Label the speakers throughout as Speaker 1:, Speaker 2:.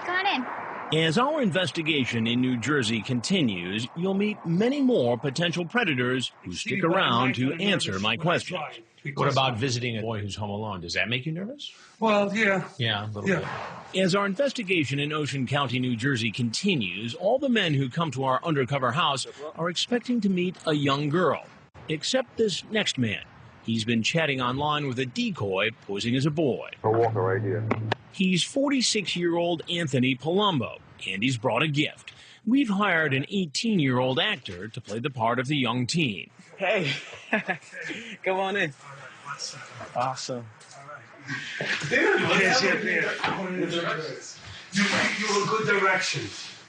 Speaker 1: Go on in.
Speaker 2: As our investigation in New Jersey continues, you'll meet many more potential predators who stick around to answer my questions.
Speaker 3: What about visiting a boy who's home alone? Does that make you nervous?
Speaker 4: Well, yeah.
Speaker 3: Yeah, a little bit.
Speaker 2: As our investigation in Ocean County, New Jersey continues, all the men who come to our undercover house are expecting to meet a young girl. Except this next man. He's been chatting online with a decoy posing as a boy.
Speaker 5: A walker right here.
Speaker 2: He's 46-year-old Anthony Palumbo, and he's brought a gift. We've hired an 18-year-old actor to play the part of the young teen.
Speaker 6: Hey, come on in. Awesome.
Speaker 4: Yes, you a good direction.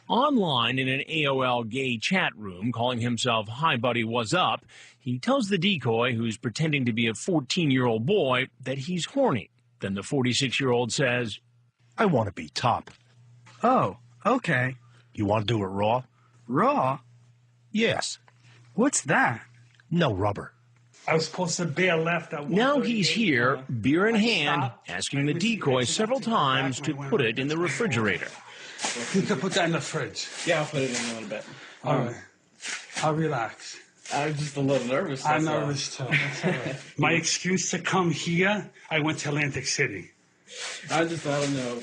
Speaker 2: Online in an AOL gay chat room, calling himself Hi Buddy What's Up, he tells the decoy, who's pretending to be a 14-year-old boy, that he's horny. Then the 46-year-old says,
Speaker 7: I want to be top.
Speaker 6: Oh, okay.
Speaker 7: You want to do it raw?
Speaker 6: Raw?
Speaker 7: Yes.
Speaker 6: What's that?
Speaker 7: No rubber.
Speaker 4: I was supposed to bear left at one.
Speaker 2: Now he's here, beer in hand, asking the decoy several times to put it in the refrigerator.
Speaker 4: You could put that in the fridge.
Speaker 6: Yeah, I'll put it in a little bit.
Speaker 4: All right. I'll relax.
Speaker 6: I'm just a little nervous.
Speaker 4: I'm nervous too. That's all right. My excuse to come here, I went to Atlantic City.
Speaker 6: I don't know.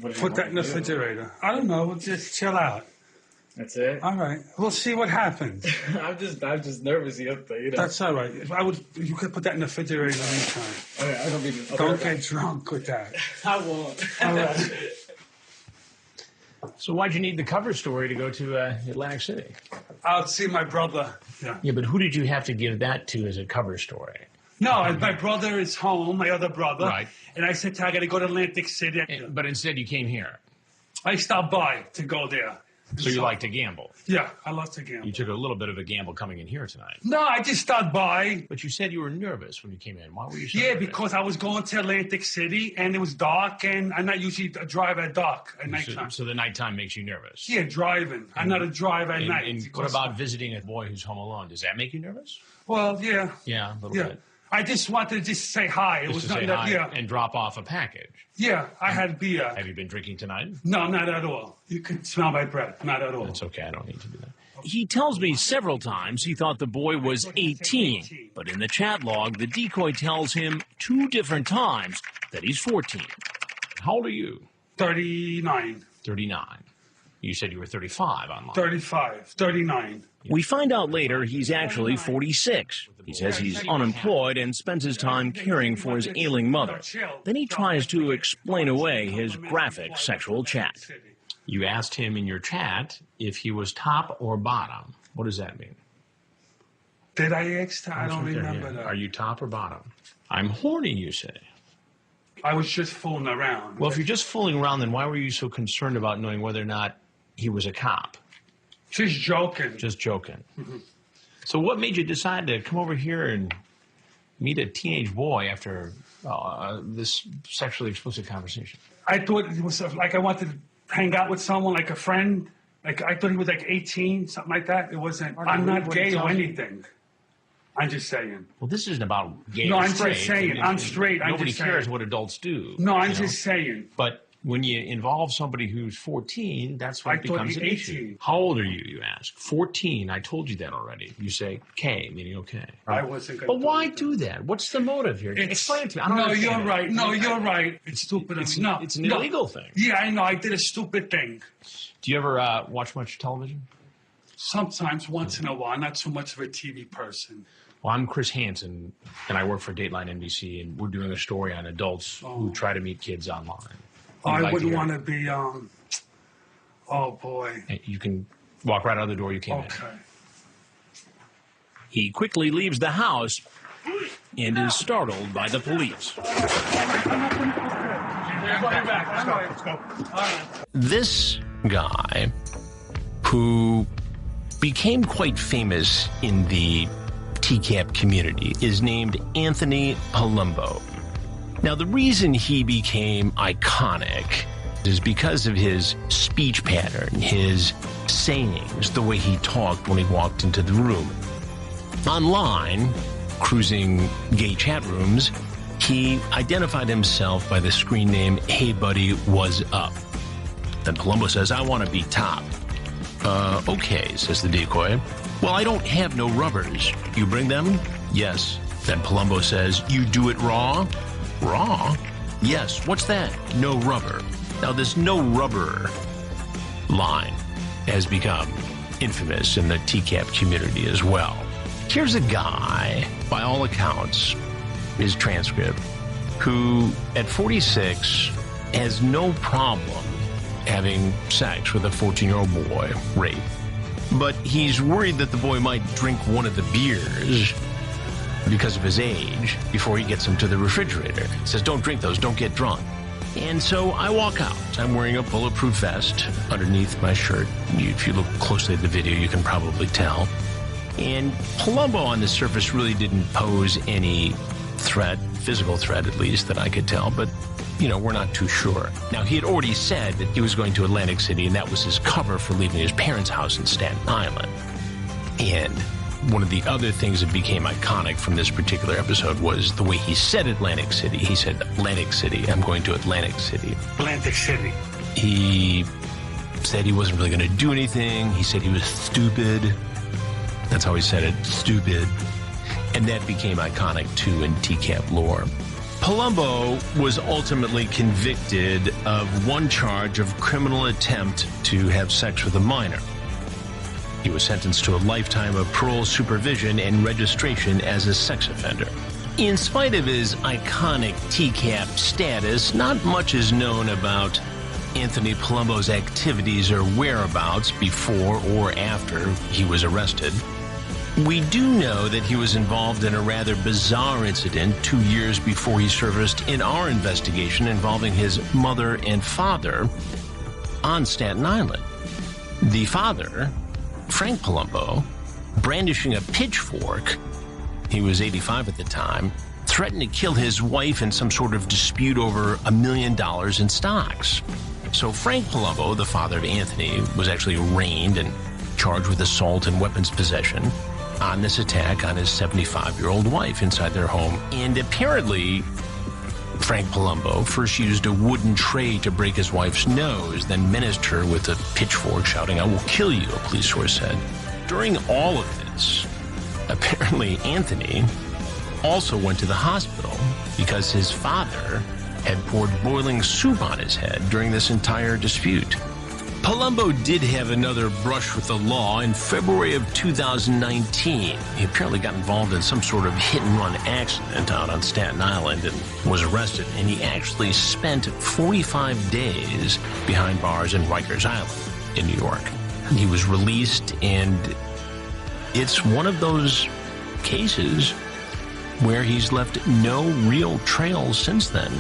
Speaker 6: What
Speaker 4: Put that in the refrigerator. I don't know. We'll just chill out.
Speaker 6: That's it?
Speaker 4: All right. We'll see what happens.
Speaker 6: I'm just nervous. You know.
Speaker 4: That's all right. You could put that in the refrigerator anytime.
Speaker 6: Okay, I don't mean to.
Speaker 4: Don't get drunk with that.
Speaker 6: I won't.
Speaker 4: All right.
Speaker 3: So why'd you need the cover story to go to Atlantic City?
Speaker 4: I'll see my brother.
Speaker 3: Yeah, but who did you have to give that to as a cover story?
Speaker 4: No, my brother is home, my other brother.
Speaker 3: Right.
Speaker 4: And I said, I got to go to Atlantic City.
Speaker 3: But instead you came here.
Speaker 4: I stopped by to go there.
Speaker 3: So you like to gamble?
Speaker 4: Yeah, I love to gamble.
Speaker 3: You took a little bit of a gamble coming in here tonight.
Speaker 4: No, I just stopped by.
Speaker 3: But you said you were nervous when you came in. Why were you so
Speaker 4: Yeah,
Speaker 3: nervous?
Speaker 4: because I was going to Atlantic City, and it was dark, and I'm not usually a drive at dark at nighttime.
Speaker 3: So the nighttime makes you nervous?
Speaker 4: Yeah, driving. I'm not a drive at night.
Speaker 3: And what about visiting a boy who's home alone? Does that make you nervous?
Speaker 4: Well, yeah.
Speaker 3: Yeah, a little bit.
Speaker 4: I just wanted to just say hi. It
Speaker 3: Just
Speaker 4: was
Speaker 3: to
Speaker 4: not
Speaker 3: say
Speaker 4: that.
Speaker 3: hi
Speaker 4: Yeah,
Speaker 3: and drop off a package.
Speaker 4: yeah. I had beer.
Speaker 3: Have you been drinking tonight?
Speaker 4: No, not at all. You can smell my breath. Not at all.
Speaker 3: That's okay. I don't need to do that.
Speaker 2: He tells me several times he thought the boy was 18, but in the chat log, the decoy tells him 2 different times that he's 14.
Speaker 3: How old are you?
Speaker 4: 39,
Speaker 3: 39. You said you were 35 online.
Speaker 4: 35, 39.
Speaker 2: We find out later he's actually 46. He says he's unemployed and spends his time caring for his ailing mother. Then he tries to explain away his graphic sexual chat.
Speaker 3: You asked him in your chat if he was top or bottom. What does that mean?
Speaker 4: Did I ask that? I don't remember that.
Speaker 3: Are you top or bottom? I'm horny, you say.
Speaker 4: I was just fooling around.
Speaker 3: Well, if you're just fooling around, then why were you so concerned about knowing whether or not he was a cop?
Speaker 4: Just joking.
Speaker 3: Just joking.
Speaker 4: Mm-hmm.
Speaker 3: So what made you decide to come over here and meet a teenage boy after this sexually explicit conversation?
Speaker 4: I thought it was like I wanted to hang out with someone, like a friend. Like I thought he was like 18, something like that. It wasn't. I'm not gay or anything. I'm just saying.
Speaker 3: Well, this isn't about gay
Speaker 4: No,
Speaker 3: or
Speaker 4: I'm
Speaker 3: straight.
Speaker 4: just saying. I'm straight.
Speaker 3: Nobody
Speaker 4: just
Speaker 3: cares
Speaker 4: saying.
Speaker 3: what adults do.
Speaker 4: No, I'm just saying.
Speaker 3: But when you involve somebody who's 14, that's when
Speaker 4: I
Speaker 3: it becomes
Speaker 4: thought
Speaker 3: an
Speaker 4: 18.
Speaker 3: issue. How old are you, you ask? 14. I told you that already. You say K, meaning okay.
Speaker 4: I wasn't going to.
Speaker 3: But why do that? What's the motive here? Explain it to me. I don't understand
Speaker 4: you're right. No, you're right. It's stupid.
Speaker 3: It's
Speaker 4: no,
Speaker 3: an illegal thing.
Speaker 4: Yeah, I know. I did a stupid thing.
Speaker 3: Do you ever watch much television?
Speaker 4: Sometimes, once in a while. Not so much of a TV person.
Speaker 3: Well, I'm Chris Hansen, and I work for Dateline NBC, and we're doing a story on adults who try to meet kids online.
Speaker 4: I wouldn't want to be, oh boy.
Speaker 3: You can walk right out of the door you came in.
Speaker 4: Okay.
Speaker 2: He quickly leaves the house and is startled by the police. This guy, who became quite famous in the TCAP community, is named Anthony Palumbo. Now, the reason he became iconic is because of his speech pattern, his sayings, the way he talked when he walked into the room. Online, cruising gay chat rooms, he identified himself by the screen name, Hey Buddy, What's Up? Then Palumbo says, I want to be top. Okay, says the decoy. Well, I don't have no rubbers. You bring them? Yes. Then Palumbo says, you do it raw? Raw? Yes. What's that? No rubber. Now, this no rubber line has become infamous in the TCAP community as well. Here's a guy, by all accounts, his transcript, who at 46 has no problem having sex with a 14-year-old boy, rape. But he's worried that the boy might drink one of the beers because of his age before he gets him to the refrigerator. He says, don't drink those, don't get drunk. And so I walk out. I'm wearing a bulletproof vest underneath my shirt. If you look closely at the video, you can probably tell. And Palumbo on the surface really didn't pose any threat, physical threat at least, that I could tell, but we're not too sure. Now, he had already said that he was going to Atlantic City, and that was his cover for leaving his parents' house in Staten Island. And one of the other things that became iconic from this particular episode was the way he said Atlantic City. He said, Atlantic City, I'm going to Atlantic City.
Speaker 4: Atlantic City.
Speaker 2: He said he wasn't really going to do anything. He said he was stupid. That's how he said it, stupid. And that became iconic, too, in TCAP lore. Palumbo was ultimately convicted of one charge of criminal attempt to have sex with a minor. He was sentenced to a lifetime of parole supervision and registration as a sex offender. In spite of his iconic TCAP status, not much is known about Anthony Palumbo's activities or whereabouts before or after he was arrested. We do know that he was involved in a rather bizarre incident 2 years before he surfaced in our investigation involving his mother and father on Staten Island. The father, Frank Palumbo, brandishing a pitchfork, he was 85 at the time, threatened to kill his wife in some sort of dispute over $1 million in stocks. So Frank Palumbo, the father of Anthony, was actually arraigned and charged with assault and weapons possession on this attack on his 75-year-old wife inside their home. And apparently, Frank Palumbo first used a wooden tray to break his wife's nose, then menaced her with a pitchfork, shouting, I will kill you, a police source said. During all of this, apparently Anthony also went to the hospital because his father had poured boiling soup on his head during this entire dispute. Palumbo did have another brush with the law in February of 2019. He apparently got involved in some sort of hit-and-run accident out on Staten Island and was arrested, and he actually spent 45 days behind bars in Rikers Island in New York. He was released, and it's one of those cases where he's left no real trail since then.